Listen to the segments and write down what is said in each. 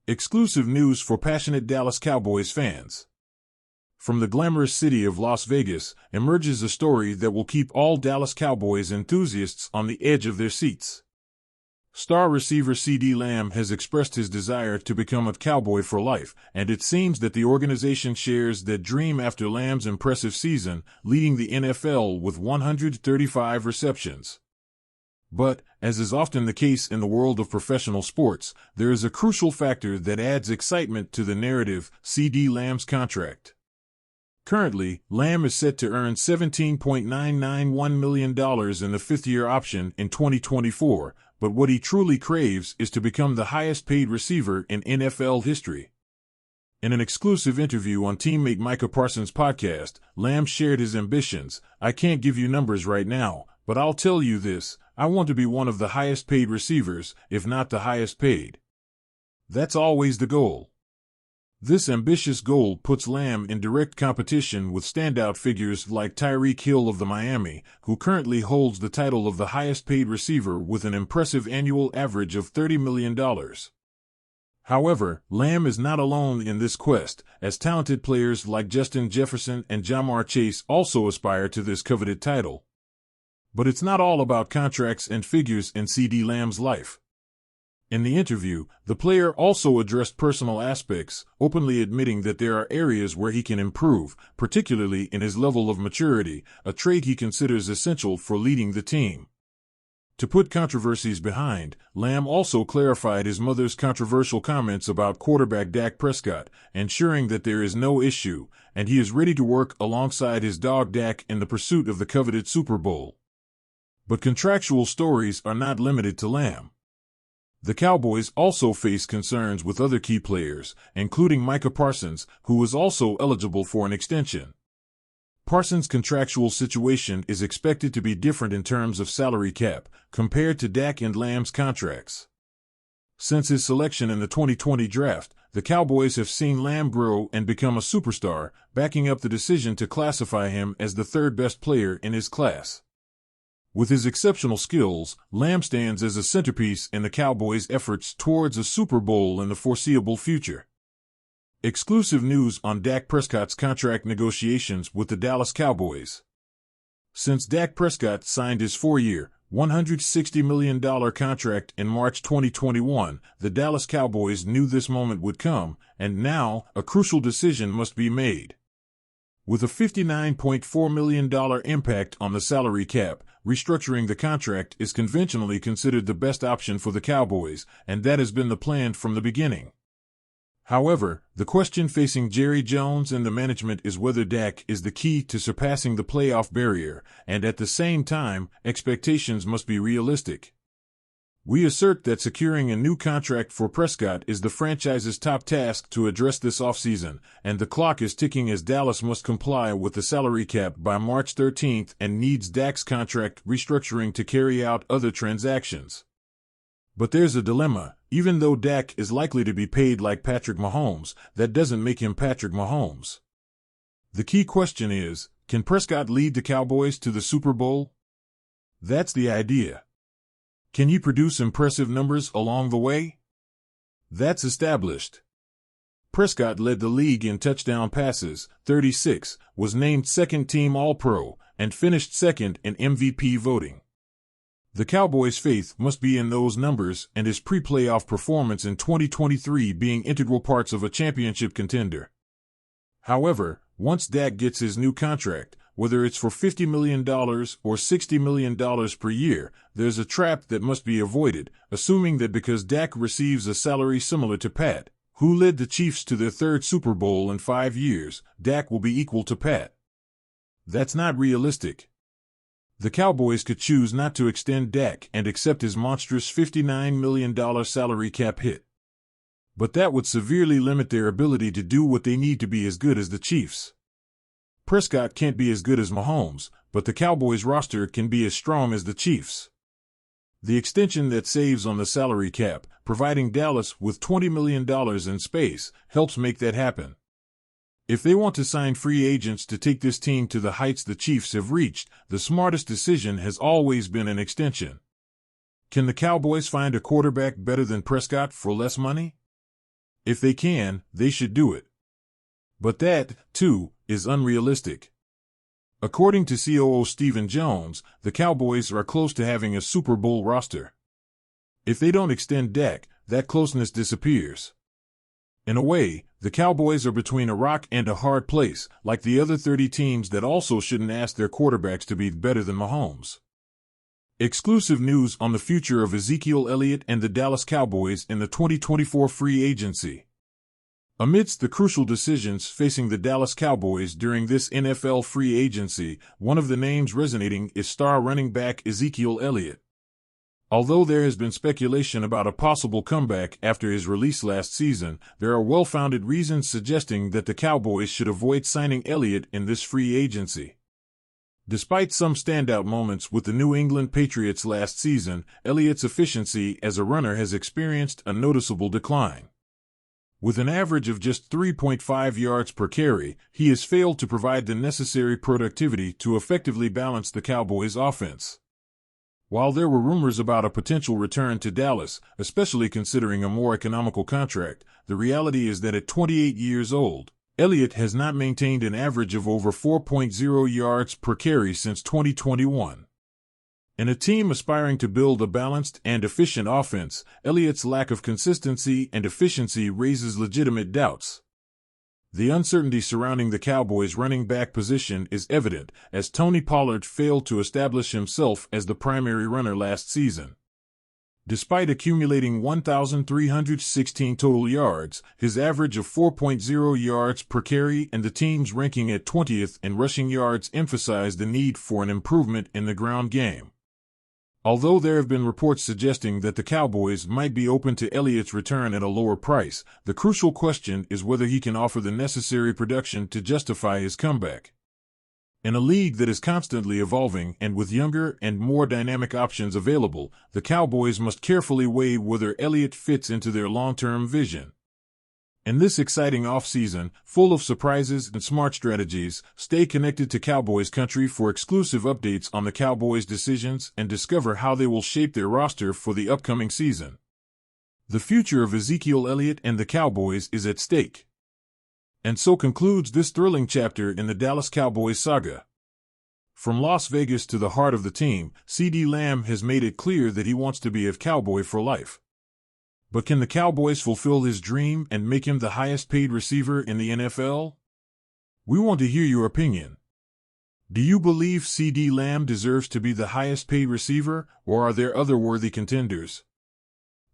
Exclusive news for passionate Dallas Cowboys fans. From the glamorous city of Las Vegas emerges a story that will keep all Dallas Cowboys enthusiasts on the edge of their seats. Star receiver CeeDee Lamb has expressed his desire to become a Cowboy for life, and it seems that the organization shares that dream after Lamb's impressive season, leading the NFL with 135 receptions. But, as is often the case in the world of professional sports, there is a crucial factor that adds excitement to the narrative: CeeDee Lamb's contract. Currently, Lamb is set to earn $17.991 million in the fifth-year option in 2024, but what he truly craves is to become the highest-paid receiver in NFL history. In an exclusive interview on teammate Micah Parsons' podcast, Lamb shared his ambitions. "I can't give you numbers right now, but I'll tell you this: I want to be one of the highest-paid receivers, if not the highest-paid. That's always the goal." This ambitious goal puts Lamb in direct competition with standout figures like Tyreek Hill of the Miami, who currently holds the title of the highest-paid receiver with an impressive annual average of $30 million. However, Lamb is not alone in this quest, as talented players like Justin Jefferson and Ja'Marr Chase also aspire to this coveted title. But it's not all about contracts and figures in CeeDee Lamb's life. In the interview, the player also addressed personal aspects, openly admitting that there are areas where he can improve, particularly in his level of maturity, a trait he considers essential for leading the team. To put controversies behind, Lamb also clarified his mother's controversial comments about quarterback Dak Prescott, ensuring that there is no issue, and he is ready to work alongside his dog Dak in the pursuit of the coveted Super Bowl. But contractual stories are not limited to Lamb. The Cowboys also face concerns with other key players, including Micah Parsons, who is also eligible for an extension. Parsons' contractual situation is expected to be different in terms of salary cap, compared to Dak and Lamb's contracts. Since his selection in the 2020 draft, the Cowboys have seen Lamb grow and become a superstar, backing up the decision to classify him as the third-best player in his class. With his exceptional skills, Lamb stands as a centerpiece in the Cowboys' efforts towards a Super Bowl in the foreseeable future. Exclusive news on Dak Prescott's contract negotiations with the Dallas Cowboys. Since Dak Prescott signed his 4-year, $160 million contract in March 2021, the Dallas Cowboys knew this moment would come, and now, a crucial decision must be made. With a $59.4 million impact on the salary cap, restructuring the contract is conventionally considered the best option for the Cowboys, and that has been the plan from the beginning. However, the question facing Jerry Jones and the management is whether Dak is the key to surpassing the playoff barrier, and at the same time, expectations must be realistic. We assert that securing a new contract for Prescott is the franchise's top task to address this offseason, and the clock is ticking as Dallas must comply with the salary cap by March 13th and needs Dak's contract restructuring to carry out other transactions. But there's a dilemma: even though Dak is likely to be paid like Patrick Mahomes, that doesn't make him Patrick Mahomes. The key question is, can Prescott lead the Cowboys to the Super Bowl? That's the idea. Can he produce impressive numbers along the way? That's established. Prescott led the league in touchdown passes, 36, was named second-team All-Pro, and finished second in MVP voting. The Cowboys' faith must be in those numbers and his pre-playoff performance in 2023 being integral parts of a championship contender. However, once Dak gets his new contract, whether it's for $50 million or $60 million per year, there's a trap that must be avoided, assuming that because Dak receives a salary similar to Pat, who led the Chiefs to their third Super Bowl in 5 years, Dak will be equal to Pat. That's not realistic. The Cowboys could choose not to extend Dak and accept his monstrous $59 million salary cap hit. But that would severely limit their ability to do what they need to be as good as the Chiefs. Prescott can't be as good as Mahomes, but the Cowboys roster can be as strong as the Chiefs. The extension that saves on the salary cap, providing Dallas with $20 million in space, helps make that happen. If they want to sign free agents to take this team to the heights the Chiefs have reached, the smartest decision has always been an extension. Can the Cowboys find a quarterback better than Prescott for less money? If they can, they should do it. But that, too, is unrealistic. According to COO Stephen Jones, the Cowboys are close to having a Super Bowl roster. If they don't extend Dak, that closeness disappears. In a way, the Cowboys are between a rock and a hard place, like the other 30 teams that also shouldn't ask their quarterbacks to be better than Mahomes. Exclusive news on the future of Ezekiel Elliott and the Dallas Cowboys in the 2024 free agency. Amidst the crucial decisions facing the Dallas Cowboys during this NFL free agency, one of the names resonating is star running back Ezekiel Elliott. Although there has been speculation about a possible comeback after his release last season, there are well-founded reasons suggesting that the Cowboys should avoid signing Elliott in this free agency. Despite some standout moments with the New England Patriots last season, Elliott's efficiency as a runner has experienced a noticeable decline. With an average of just 3.5 yards per carry, he has failed to provide the necessary productivity to effectively balance the Cowboys' offense. While there were rumors about a potential return to Dallas, especially considering a more economical contract, the reality is that at 28 years old, Elliott has not maintained an average of over 4.0 yards per carry since 2021. In a team aspiring to build a balanced and efficient offense, Elliott's lack of consistency and efficiency raises legitimate doubts. The uncertainty surrounding the Cowboys' running back position is evident, as Tony Pollard failed to establish himself as the primary runner last season. Despite accumulating 1,316 total yards, his average of 4.0 yards per carry and the team's ranking at 20th in rushing yards emphasize the need for an improvement in the ground game. Although there have been reports suggesting that the Cowboys might be open to Elliott's return at a lower price, the crucial question is whether he can offer the necessary production to justify his comeback. In a league that is constantly evolving and with younger and more dynamic options available, the Cowboys must carefully weigh whether Elliott fits into their long-term vision. In this exciting offseason, full of surprises and smart strategies, stay connected to Cowboys Country for exclusive updates on the Cowboys' decisions and discover how they will shape their roster for the upcoming season. The future of Ezekiel Elliott and the Cowboys is at stake. And so concludes this thrilling chapter in the Dallas Cowboys saga. From Las Vegas to the heart of the team, CeeDee Lamb has made it clear that he wants to be a Cowboy for life. But can the Cowboys fulfill his dream and make him the highest-paid receiver in the NFL? We want to hear your opinion. Do you believe CeeDee Lamb deserves to be the highest-paid receiver, or are there other worthy contenders?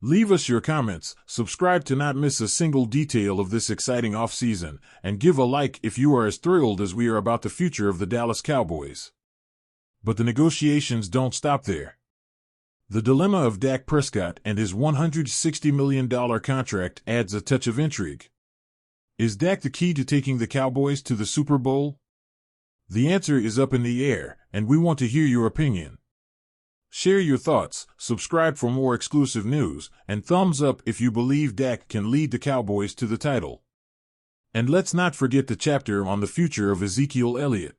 Leave us your comments, subscribe to not miss a single detail of this exciting offseason, and give a like if you are as thrilled as we are about the future of the Dallas Cowboys. But the negotiations don't stop there. The dilemma of Dak Prescott and his $160 million contract adds a touch of intrigue. Is Dak the key to taking the Cowboys to the Super Bowl? The answer is up in the air, and we want to hear your opinion. Share your thoughts, subscribe for more exclusive news, and thumbs up if you believe Dak can lead the Cowboys to the title. And let's not forget the chapter on the future of Ezekiel Elliott.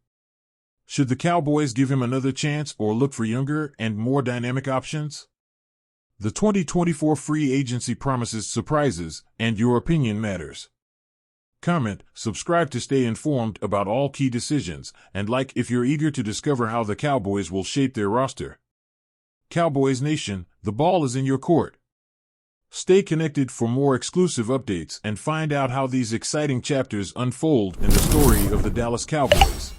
Should the Cowboys give him another chance or look for younger and more dynamic options? The 2024 free agency promises surprises, and your opinion matters. Comment, subscribe to stay informed about all key decisions, and like if you're eager to discover how the Cowboys will shape their roster. Cowboys Nation, the ball is in your court. Stay connected for more exclusive updates and find out how these exciting chapters unfold in the story of the Dallas Cowboys.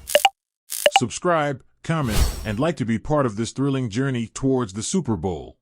Subscribe, comment, and like to be part of this thrilling journey towards the Super Bowl.